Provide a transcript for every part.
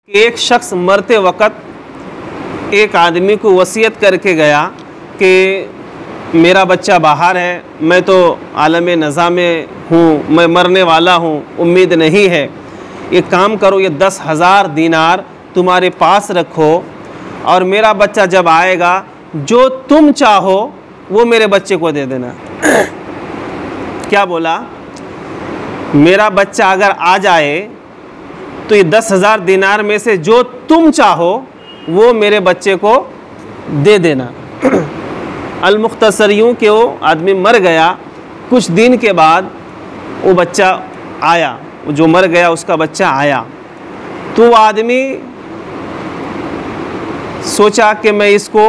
एक शख्स मरते वक़्त एक आदमी को वसीयत करके गया कि मेरा बच्चा बाहर है, मैं तो आलम नज़ा में हूँ, मैं मरने वाला हूँ, उम्मीद नहीं है, एक काम करो, ये 10,000 दीनार तुम्हारे पास रखो और मेरा बच्चा जब आएगा जो तुम चाहो वो मेरे बच्चे को दे देना। क्या बोला? मेरा बच्चा अगर आ जाए तो ये 10,000 दीनार में से जो तुम चाहो वो मेरे बच्चे को दे देना। अल-मुख्तसर यूँ कि वो आदमी मर गया, कुछ दिन के बाद वो बच्चा आया, जो मर गया उसका बच्चा आया, तो वो आदमी सोचा कि मैं इसको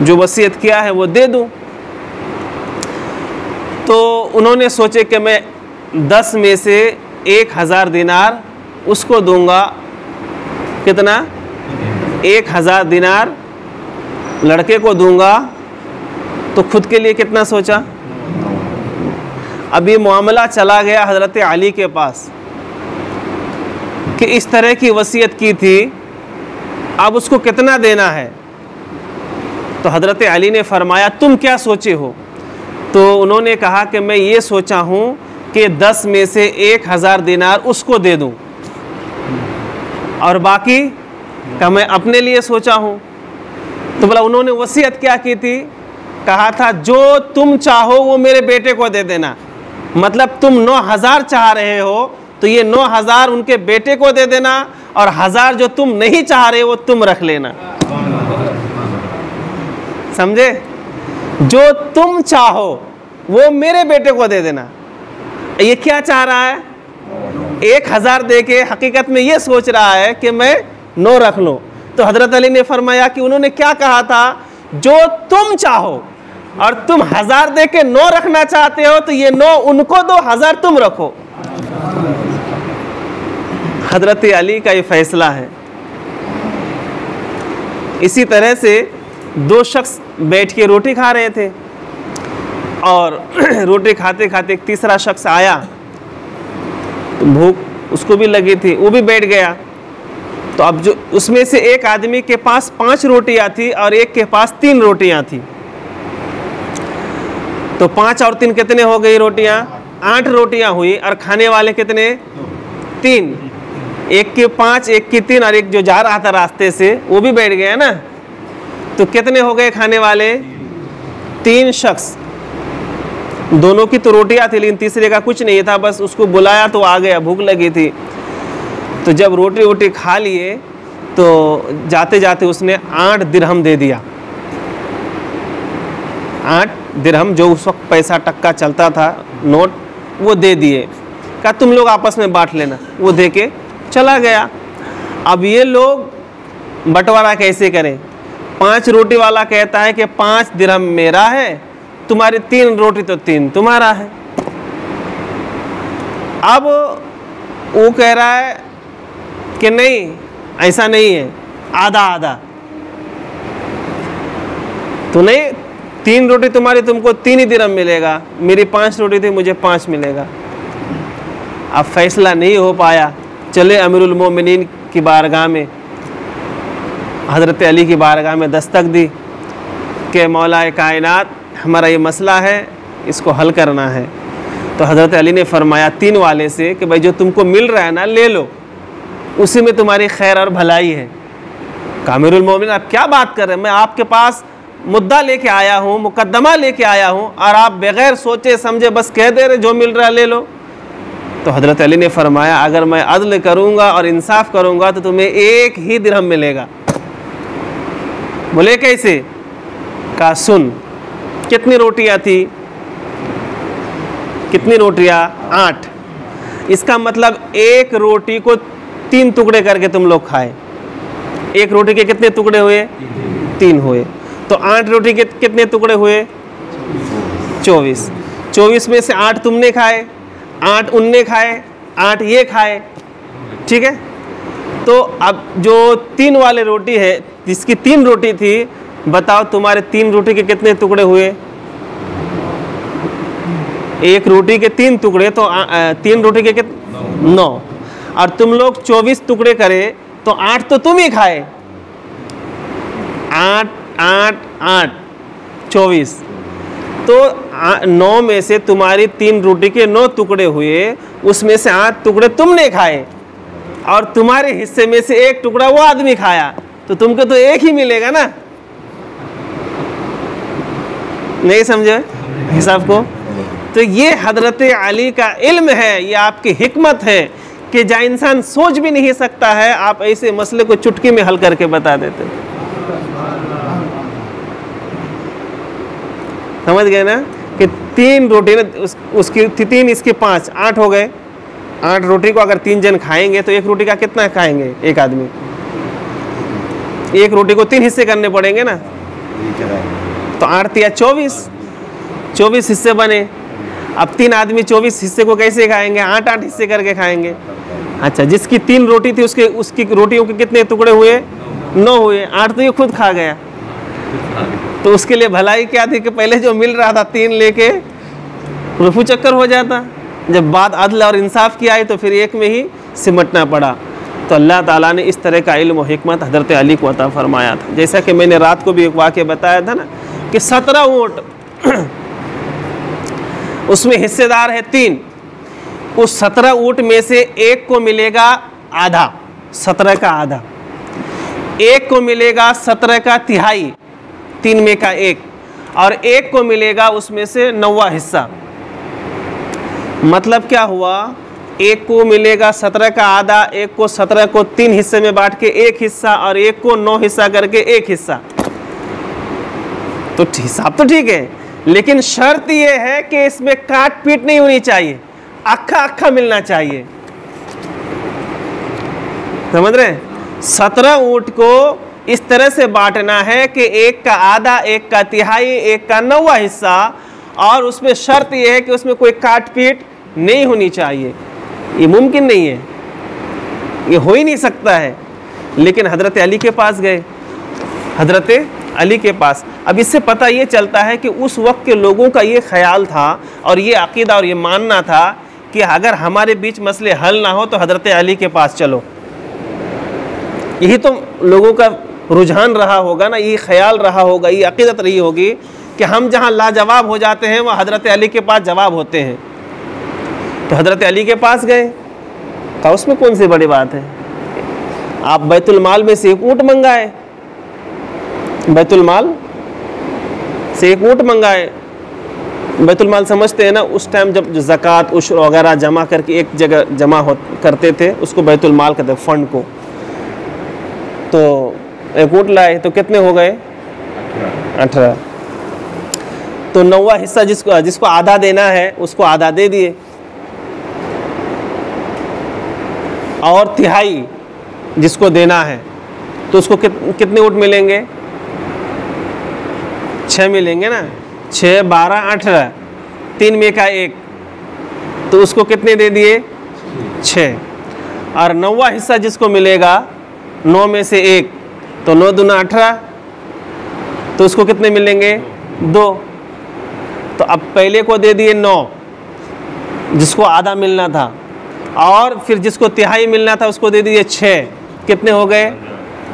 जो वसीयत किया है वो दे दूं। तो उन्होंने सोचे कि मैं 10 में से 1,000 दीनार उसको दूंगा। कितना? 1,000 दीनार लड़के को दूंगा, तो खुद के लिए कितना सोचा? अब ये मामला चला गया हज़रत अली के पास कि इस तरह की वसीयत की थी, अब उसको कितना देना है? तो हज़रत अली ने फरमाया तुम क्या सोचे हो? तो उन्होंने कहा कि मैं ये सोचा हूँ कि 10 में से 1,000 दीनार उसको दे दूँ और बाकी का मैं अपने लिए सोचा हूँ। तो बोला उन्होंने वसीयत क्या की थी? कहा था जो तुम चाहो वो मेरे बेटे को दे देना। मतलब तुम 9,000 चाह रहे हो तो ये 9,000 उनके बेटे को दे देना और 1,000 जो तुम नहीं चाह रहे वो तुम रख लेना। समझे? जो तुम चाहो वो मेरे बेटे को दे देना। ये क्या चाह रहा है? 1,000 दे के हकीकत में ये सोच रहा है कि मैं 9 रख लूँ। तो हज़रत अली ने फरमाया कि उन्होंने क्या कहा था? जो तुम चाहो, और तुम 1,000 दे के 9 रखना चाहते हो तो ये 9 उनको दो, 1,000 तुम रखो। हज़रत अली का ये फैसला है। इसी तरह से 2 शख्स बैठ के रोटी खा रहे थे और रोटी खाते खाते एक तीसरा शख्स आया, तो भूख उसको भी लगी थी, वो भी बैठ गया। तो अब जो उसमें से एक आदमी के पास 5 रोटियां थी और एक के पास 3 रोटियां थी। तो 5 और 3 कितने हो गई रोटियां? 8 रोटियां हुई। और खाने वाले कितने? 3। एक के 5, एक की 3 और एक जो जा रहा था रास्ते से वो भी बैठ गया ना। तो कितने हो गए खाने वाले? 3 शख्स। दोनों की तो रोटियां थी लेकिन तीसरे का कुछ नहीं था, बस उसको बुलाया तो आ गया, भूख लगी थी। तो जब रोटी वोटी खा लिए तो जाते जाते उसने 8 दिरहम दे दिया। 8 दिरहम जो उस वक्त पैसा टक्का चलता था, नोट, वो दे दिए। कहा तुम लोग आपस में बांट लेना। वो दे के चला गया। अब ये लोग बंटवारा कैसे करें? 5 रोटी वाला कहता है कि 5 दिरहम मेरा है, तुम्हारी 3 रोटी तो 3 तुम्हारा है। अब वो कह रहा है कि नहीं, ऐसा नहीं है, आधा आधा। तो नहीं, 3 रोटी तुम्हारी, तुमको 3 ही दिरहम मिलेगा, मेरी 5 रोटी थी, मुझे 5 मिलेगा। अब फैसला नहीं हो पाया, चले अमीरुल मोमिनीन की बारगाह में, हज़रत अली की बारगाह में दस्तक दी कि मौलाए कायनात, हमारा ये मसला है, इसको हल करना है। तो हज़रत अली ने फरमाया 3 वाले से कि भाई जो तुमको मिल रहा है ना, ले लो, उसी में तुम्हारी खैर और भलाई है। अमीरुल मोमिनीन आप क्या बात कर रहे हैं? मैं आपके पास मुद्दा लेके आया हूँ, मुकद्दमा लेके आया हूँ और आप बग़ैर सोचे समझे बस कह दे रहे जो मिल रहा है ले लो। तो हज़रत अली ने फरमाया अगर मैं अदल करूँगा और इंसाफ करूँगा तो तुम्हें 1 ही दिरहम मिलेगा। बोले कैसे? कहा सुन, कितनी रोटियां थी? कितनी रोटियां? 8। इसका मतलब 1 रोटी को 3 टुकड़े करके तुम लोग खाए। 1 रोटी के कितने टुकड़े हुए? 3 हुए। तो 8 रोटी के कितने टुकड़े हुए? 24। 24 में से 8 तुमने खाए, 8 उनने खाए, 8 ये खाए। ठीक है। तो अब जो 3 वाले रोटी है, जिसकी 3 रोटी थी, बताओ तुम्हारे 3 रोटी के कितने टुकड़े हुए? 1 रोटी के 3 टुकड़े, तो 3 रोटी के कितने? 9। और तुम लोग 24 टुकड़े करे तो 8 तो तुम ही खाए, 8 8 8 24, तो 9 में से तुम्हारी 3 रोटी के 9 टुकड़े हुए, उसमें से 8 टुकड़े तुमने खाए और तुम्हारे हिस्से में से 1 टुकड़ा वो आदमी खाया, तो तुमको तो 1 ही मिलेगा ना। नहीं समझे हिसाब को? तो ये हजरत अली का इल्म है, ये आपकी हिकमत है कि जहाँ इंसान सोच भी नहीं सकता है, आप ऐसे मसले को चुटकी में हल करके बता देते। समझ गए ना कि 3 रोटी ना उसकी 3 इसकी 5 8 हो गए। 8 रोटी को अगर 3 जन खाएंगे तो 1 रोटी का कितना खाएंगे एक आदमी? 1 रोटी को 3 हिस्से करने पड़ेंगे ना, तो 8 या 24 हिस्से बने। अब 3 आदमी 24 हिस्से को कैसे खाएंगे? 8 हिस्से करके खाएंगे। अच्छा, जिसकी 3 रोटी थी उसकी रोटियों के कितने टुकड़े हुए? 9 हुए। 8 तो ये खुद खा गया। तो उसके लिए भलाई क्या थी कि पहले जो मिल रहा था 3 लेके रफू चक्कर हो जाता। जब बात अदल और इंसाफ की आई तो फिर 1 में ही सिमटना पड़ा। तो अल्लाह ताला ने इस तरह का इल्म और हिकमत हज़रत अली को अता फरमाया था। जैसा कि मैंने रात को भी एक वाक़या बताया था ना कि 17 ऊँट, उसमें हिस्सेदार है 3। उस 17 ऊँट में से 1 को मिलेगा आधा, 17 का आधा। 1 को मिलेगा 17 का तिहाई, 3 में का 1, और 1 को मिलेगा उसमें से 9वां हिस्सा। मतलब क्या हुआ? 1 को मिलेगा 17 का आधा, 1 को 17 को 3 हिस्से में बांट के 1 हिस्सा, और 1 को 9 हिस्सा करके 1 हिस्सा। तो हिसाब तो ठीक है, लेकिन शर्त यह है कि इसमें काट पीट नहीं होनी चाहिए, अक्खा अक्खा मिलना चाहिए। समझ रहे? 17 ऊँट को इस तरह से बांटना है कि 1 का आधा, 1 का तिहाई, 1 का 9वां हिस्सा, और उसमें शर्त यह है कि उसमें कोई काट पीट नहीं होनी चाहिए। ये मुमकिन नहीं है, ये हो ही नहीं सकता है। लेकिन हजरत अली के पास गए, हजरत अली के पास। अब इससे पता ये चलता है कि उस वक्त के लोगों का ये ख्याल था और ये अकीदा और ये मानना था कि अगर हमारे बीच मसले हल ना हो तो हजरत अली के पास चलो। यही तो लोगों का रुझान रहा होगा ना, ये ख्याल रहा होगा, ये अकीदत रही होगी कि हम जहाँ लाजवाब हो जाते हैं वह हजरत अली के पास जवाब होते हैं। तो हजरत अली के पास गए, तो उसमें कौन सी बड़ी बात है? आप बैतुल माल में से 1 ऊँट मंगाए, बैतुल माल से 1 ऊँट मंगाए। बैतुल माल समझते हैं ना, उस टाइम जब ज़कात उश्र वगैरह जमा करके एक जगह जमा करते थे, उसको बैतुल माल कहते हैं, फंड को। तो 1 ऊँट लाए तो कितने हो गए? 18। तो 9वां हिस्सा जिसको आधा देना है उसको आधा दे दिए, और तिहाई जिसको देना है तो उसको कितने ऊँट मिलेंगे? 6 मिलेंगे ना। 6 12 18, 3 में का 1, तो उसको कितने दे दिए? 6। और 9वां हिस्सा जिसको मिलेगा 9 में से 1, तो 9 दूना 18, तो उसको कितने मिलेंगे? 2। तो अब पहले को दे दिए 9 जिसको आधा मिलना था, और फिर जिसको तिहाई मिलना था उसको दे दिए 6, कितने हो गए?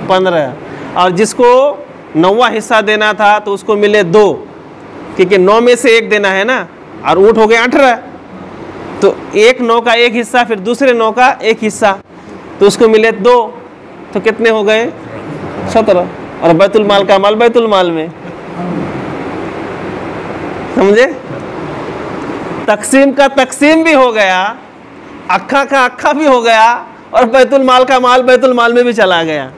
15। और जिसको 9वां हिस्सा देना था तो उसको मिले 2, क्योंकि 9 में से 1 देना है ना, और ऊँट हो गए 18। तो 1 9 का 1 हिस्सा, फिर दूसरे 9 का 1 हिस्सा, तो उसको मिले 2, तो कितने हो गए? 17। और बैतुल माल का माल बैतुल माल में। समझे? तकसीम का तकसीम भी हो गया, अक्खा का अक्खा भी हो गया, और बैतुल माल का माल बैतुल माल में भी चला गया।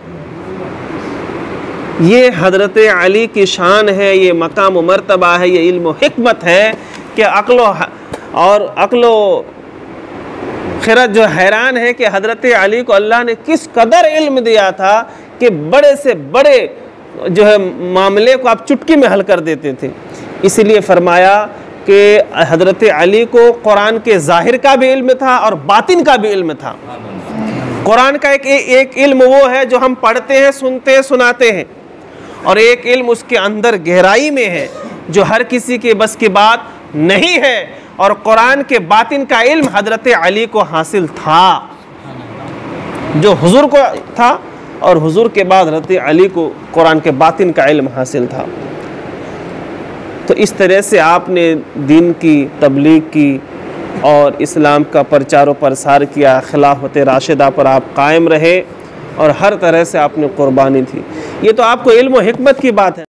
ये हजरत अली की शान है, ये मकाम व मर्तबा है, ये इल्म व हिकमत है कि अक्लो खिरत जो हैरान है कि हजरत अली को अल्लाह ने किस कदर इल्म दिया था कि बड़े से बड़े जो है मामले को आप चुटकी में हल कर देते थे। इसीलिए फरमाया कि हजरत अली को कुरान के ज़ाहिर का भी इल्म था और बातिन का भी इल्म था। कुरान का एक इल्म वो है जो हम पढ़ते हैं, सुनते हैं, सुनाते हैं, और एक इल्म उसके अंदर गहराई में है जो हर किसी के बस की बात नहीं है। और कुरान के बातिन का इल्म हजरत अली को हासिल था। जो हुजूर को था और हुजूर के बाद हज़रत अली को कुरान के बातिन का इल्म हासिल था। तो इस तरह से आपने दीन की तबलीग की और इस्लाम का प्रचार व प्रसार किया, खिलाफत राशिदा पर आप कायम रहे और हर तरह से आपने कुर्बानी थी। ये तो आपको इल्म व हिकमत की बात है।